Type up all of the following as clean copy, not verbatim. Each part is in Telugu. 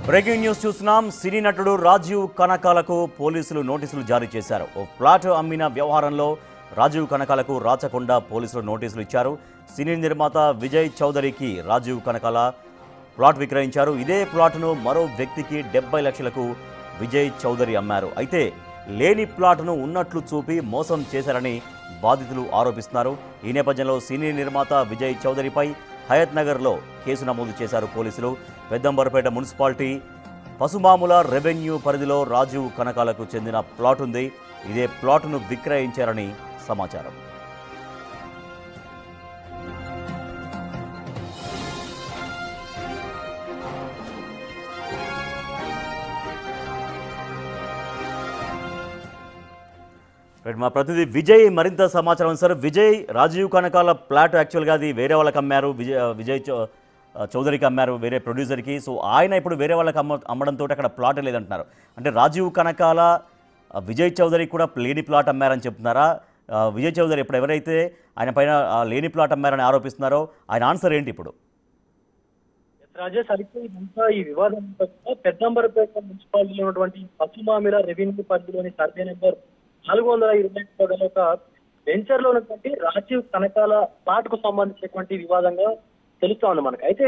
బ్రేకింగ్ న్యూస్ చూస్తున్నాం. సినీ నటుడు రాజీవ్ కనకాలకు పోలీసులు నోటీసులు జారీ చేశారు. ఓ ప్లాట్ అమ్మిన వ్యవహారంలో రాజీవ్ కనకాలకు రాచకొండ పోలీసులు నోటీసులు ఇచ్చారు. సినీ నిర్మాత విజయ్ చౌదరికి రాజీవ్ కనకాల ప్లాట్ విక్రయించారు. ఇదే ప్లాట్ను మరో వ్యక్తికి 70 లక్షలకు విజయ్ చౌదరి అమ్మారు. అయితే లేని ప్లాట్ను ఉన్నట్లు చూపి మోసం చేశారని బాధితులు ఆరోపిస్తున్నారు. ఈ నేపథ్యంలో సినీ నిర్మాత విజయ్ చౌదరిపై హయత్ నగర్లో కేసు నమోదు చేశారు పోలీసులు. పెద్దంబరపేట మున్సిపాలిటీ పసుమాముల రెవెన్యూ పరిధిలో రాజీవ్ కనకాలకు చెందిన ప్లాట్ ఉంది. ఇదే ప్లాట్ను విక్రయించారని సమాచారం. మా ప్రతినిధి విజయ్ మరింత సమాచారం. సార్ విజయ్, రాజీవ్ కనకాల ప్లాట్ యాక్చువల్గా అది వేరే వాళ్ళకి అమ్మారు, విజయ్ చౌదరికి అమ్మారు, వేరే ప్రొడ్యూసర్కి. సో ఆయన ఇప్పుడు వేరే వాళ్ళకి అమ్మడంతో అక్కడ ప్లాట్ లేదంటున్నారు. అంటే రాజీవ్ కనకాల విజయ్ చౌదరికి కూడా లేని ప్లాట్ అమ్మారని చెప్తున్నారా? విజయ్ చౌదరి ఇప్పుడు ఎవరైతే ఆయన పైన లేని ప్లాట్ అమ్మారని ఆరోపిస్తున్నారో ఆయన ఆన్సర్ ఏంటి ఇప్పుడు? రాజేష్, అయితే ఇదంతా ఈ వివాదం పెద్దంబరపేట మున్సిపాలిటీలో ఉన్నటువంటి పసుమామిల రెవెన్యూ పరిధిలోని సర్వే నెంబర్ 420 ఒక వెంచర్ లో ఉన్నటువంటి రాజీవ్ కనకాల ప్లాట్ కు సంబంధించినటువంటి వివాదంగా తెలుస్తా ఉంది మనకు. అయితే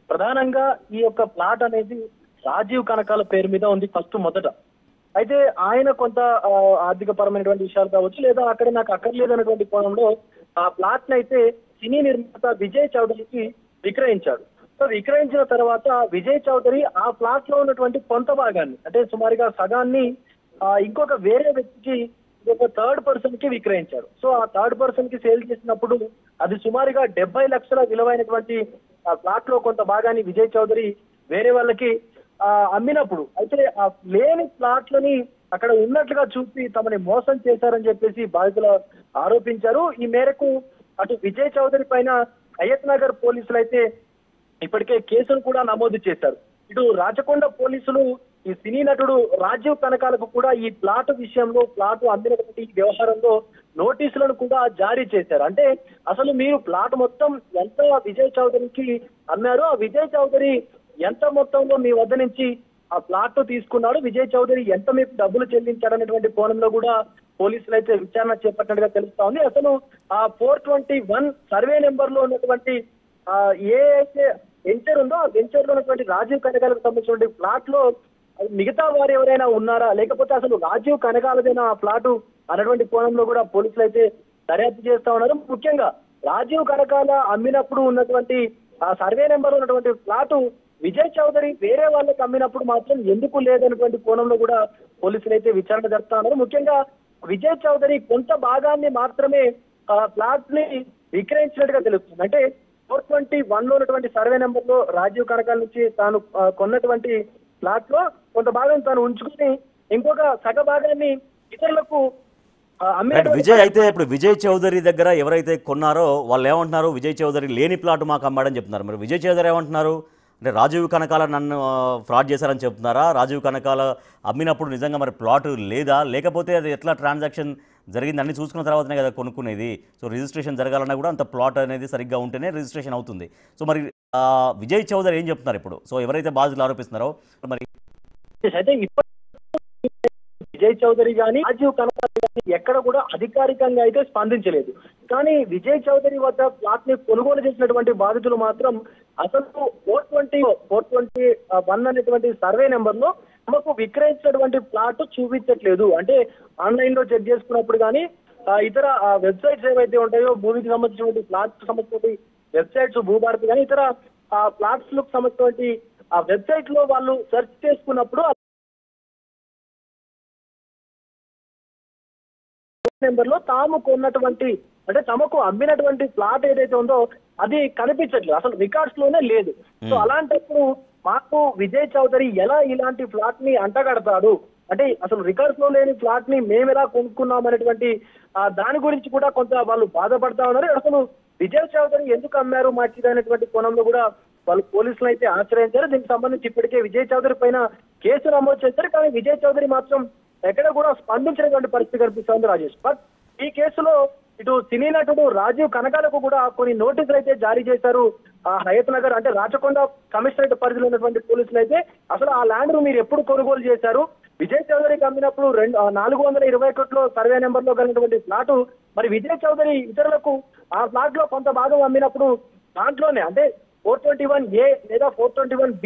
ప్రధానంగా ఈ యొక్క ప్లాట్ అనేది రాజీవ్ కనకాల పేరు మీద ఉంది మొదట. అయితే ఆయన కొంత ఆర్థిక పరమైనటువంటి విషయాలు కావచ్చు, లేదా అక్కడ నాకు అక్కర్లేదు అనేటువంటి కోణంలో ఆ ప్లాట్ ని అయితే సినీ నిర్మాత విజయ్ చౌదరికి విక్రయించాడు. సో విక్రయించిన తర్వాత విజయ్ చౌదరి ఆ ప్లాట్ లో ఉన్నటువంటి కొంత భాగాన్ని, అంటే సుమారుగా సగాన్ని ఇంకొక వేరే వ్యక్తికి, ఒక థర్డ్ పర్సన్ కి విక్రయించాడు. సో ఆ థర్డ్ పర్సన్ కి సేల్ చేసినప్పుడు అది సుమారుగా 70 లక్షల విలువైనటువంటి ప్లాట్ లో కొంత భాగాన్ని విజయ్ చౌదరి వేరే వాళ్ళకి అమ్మినప్పుడు, అయితే ఆ లేని ప్లాట్లని అక్కడ ఉన్నట్లుగా చూపి తమని మోసం చేశారని చెప్పేసి బాధితులు ఆరోపించారు. ఈ మేరకు అటు విజయ్ చౌదరి పైన హయత్ నగర్ పోలీసులు అయితే ఇప్పటికే కేసును కూడా నమోదు చేశారు. ఇటు రాచకొండ పోలీసులు ఈ సినీ నటుడు రాజీవ్ కనకాలకు కూడా ఈ ప్లాట్ విషయంలో, ప్లాట్ అందినటువంటి వ్యవహారంలో నోటీసులను కూడా జారీ చేశారు. అంటే అసలు మీరు ప్లాట్ మొత్తం ఎంత విజయ్ చౌదరికి అమ్మారో, ఆ విజయ్ చౌదరి ఎంత మొత్తంలో మీ వద్ద నుంచి ఆ ప్లాట్ తీసుకున్నాడు, విజయ్ చౌదరి ఎంత మీకు డబ్బులు చెల్లించాడనేటువంటి కోణంలో కూడా పోలీసులు అయితే విచారణ చేపట్టినట్టుగా తెలుస్తా ఉంది. అసలు ఆ 421 సర్వే నెంబర్ లో ఉన్నటువంటి ఏ అయితే వెంచర్ ఉందో ఆ వెంచర్ లో ఉన్నటువంటి రాజీవ్ కనకాలకు సంబంధించినటువంటి ప్లాట్ లో మిగతా వారు ఎవరైనా ఉన్నారా, లేకపోతే అసలు రాజీవ్ కనకాలదైనా ఆ ప్లాటు అన్నటువంటి కోణంలో కూడా పోలీసులు అయితే దర్యాప్తు చేస్తా ఉన్నారు. ముఖ్యంగా రాజీవ్ కనకాల అమ్మినప్పుడు ఉన్నటువంటి ఆ సర్వే నెంబర్ ఉన్నటువంటి ప్లాటు విజయ్ చౌదరి వేరే వాళ్ళకి అమ్మినప్పుడు మాత్రం ఎందుకు లేదన్నటువంటి కోణంలో కూడా పోలీసులు అయితే విచారణ జరుపుతా ఉన్నారు. ముఖ్యంగా విజయ్ చౌదరి కొంత భాగాన్ని మాత్రమే ప్లాట్ ని విక్రయించినట్టుగా తెలుస్తుంది. అంటే 421 లో ఉన్నటువంటి సర్వే నెంబర్ లో రాజీవ్ కనకాల నుంచి తాను కొన్నటువంటి ప్లాట్ లో కొంత భాగం తాను ఉంచుకుని ఇంకొక సగ భాగాన్ని ఇతరులకు విజయ్ అయితే ఇప్పుడు విజయ్ చౌదరి దగ్గర ఎవరైతే కొన్నారో వాళ్ళు ఏమంటున్నారు? విజయ్ చౌదరి లేని ప్లాట్ మాకు అమ్మాడని చెప్తున్నారు. మరి విజయ్ చౌదరి ఏమంటున్నారు? అంటే రాజీవ్ కనకాల నన్ను ఫ్రాడ్ చేశారని చెప్తున్నారా? రాజీవ్ కనకాల అమ్మినప్పుడు నిజంగా మరి ప్లాట్ లేదా, లేకపోతే అది ఎట్లా ట్రాన్సాక్షన్ జరిగింది అన్ని చూసుకున్న తర్వాతనే కదా కొనుక్కునేది? సో రిజిస్ట్రేషన్ జరగాలన్నా కూడా అంత ప్లాట్ అనేది సరిగ్గా ఉంటేనే రిజిస్ట్రేషన్ అవుతుంది. సో మరి విజయ్ చౌదరి ఏం చెప్తున్నారు ఇప్పుడు? సో ఎవరైతే బాధితులు ఆరోపిస్తున్నారో మరి అయితే విజయ్ చౌదరి గాని రాజీవ్ కనకాల గాని ఎక్కడ కూడా అధికారికంగా అయితే స్పందించలేదు. కానీ విజయ్ చౌదరి వద్ద ప్లాట్ ని కొనుగోలు చేసినటువంటి బాధితులు మాత్రం అసలు 421 అనేటువంటి సర్వే నెంబర్ లో తమకు విక్రయించినటువంటి ప్లాట్ చూపించట్లేదు. అంటే ఆన్లైన్ లో చెక్ చేసుకున్నప్పుడు కానీ ఇతర వెబ్సైట్స్ ఏవైతే ఉంటాయో, భూమికి సంబంధించినటువంటి ప్లాట్స్ సంబంధించినటువంటి వెబ్సైట్స్, భూభారతి కానీ ఇతర ప్లాట్స్ లకు సంబంధించినటువంటి ఆ వెబ్సైట్ లో వాళ్ళు సెర్చ్ చేసుకున్నప్పుడు నెంబర్ లో తాము కొన్నటువంటి, అంటే తమకు అమ్మినటువంటి ప్లాట్ ఏదైతే ఉందో అది కనిపించట్లేదు, అసలు రికార్డ్స్ లోనే లేదు. సో అలాంటప్పుడు మాకు విజయ్ చౌదరి ఎలా ఇలాంటి ఫ్లాట్ ని అంటగడతాడు, అంటే అసలు రికార్డ్స్ లో లేని ఫ్లాట్ ని మేము ఎలా కొనుక్కున్నాం అనేటువంటి దాని గురించి కూడా కొంత వాళ్ళు బాధపడతా ఉన్నారు. అసలు విజయ్ చౌదరి ఎందుకు అమ్మారు మాకు అనేటువంటి కోణంలో కూడా వాళ్ళు పోలీసులు అయితే ఆశ్రయించారు. దీనికి సంబంధించి ఇప్పటికే విజయ్ చౌదరి పైన కేసు నమోదు చేశారు. కానీ విజయ్ చౌదరి మాత్రం ఎక్కడ కూడా స్పందించినటువంటి పరిస్థితి కనిపిస్తోంది రాజేష్. బట్ ఈ కేసులో ఇటు సినీ నటుడు రాజీవ్ కనకాలకు కూడా కొన్ని నోటీసులు అయితే జారీ చేశారు. హయత్ నగర్ అంటే రాచకొండ కమిషనరేట్ పరిధిలో ఉన్నటువంటి పోలీసులు అయితే అసలు ఆ ల్యాండ్ ను మీరు ఎప్పుడు కొనుగోలు చేశారు, విజయ్ చౌదరికి అమ్మినప్పుడు 421 సర్వే నెంబర్ లో కలిగినటువంటి ప్లాటు మరి విజయ్ చౌదరి ఇతరులకు ఆ ప్లాట్ లో కొంత భాగం అమ్మినప్పుడు దాంట్లోనే అంటే 421A లేదా 421B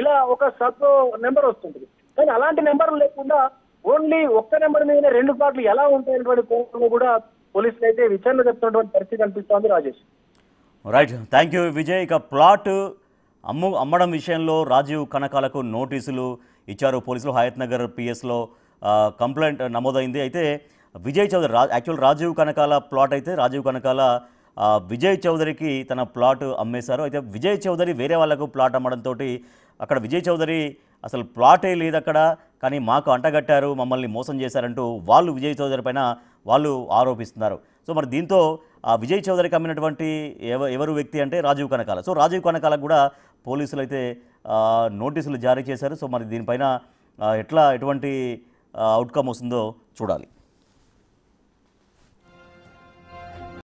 ఇలా ఒక సబ్ నెంబర్ వస్తుంది. కానీ అలాంటి నెంబర్ లేకుండా ఓన్లీ ఒక్క నెంబర్ మీద 2 ప్లాట్లు ఎలా ఉంటాయనేటువంటి కోణంలో కూడా పోలీసులు అయితే విచారణ జరుపుతున్నటువంటి పరిస్థితి కనిపిస్తోంది Rajesh. Right, thank you Vijay. ఇక ప్లాట్ అమ్మడం విషయంలో రాజీవ్ కనకాలకు నోటీసులు ఇచ్చారు పోలీసులు. హయత్ నగర్ పిఎస్లో కంప్లైంట్ నమోదైంది. అయితే విజయ్ చౌదరి యాక్చువల్ రాజీవ్ కనకాల ప్లాట్ అయితే రాజీవ్ కనకాల విజయ్ చౌదరికి తన ప్లాట్ అమ్మేశారు. అయితే విజయ్ చౌదరి వేరే వాళ్ళకు ప్లాట్ అమ్మడంతో అక్కడ విజయ్ చౌదరి అసలు ప్లాటే లేదు అక్కడ, కానీ మాకు అంటగట్టారు, మమ్మల్ని మోసం చేశారంటూ వాళ్ళు విజయ్ చౌదరి పైన వాళ్ళు ఆరోపిస్తున్నారు. సో మరి దీంతో విజయ్ చౌదరికి అమ్మినటువంటి ఎవరు వ్యక్తి అంటే రాజీవ్ కనకాల. సో రాజీవ్ కనకాలకు కూడా పోలీసులు అయితే నోటీసులు జారీ చేశారు. సో మరి దీనిపైన ఎటువంటి అవుట్కమ్ వస్తుందో చూడాలి.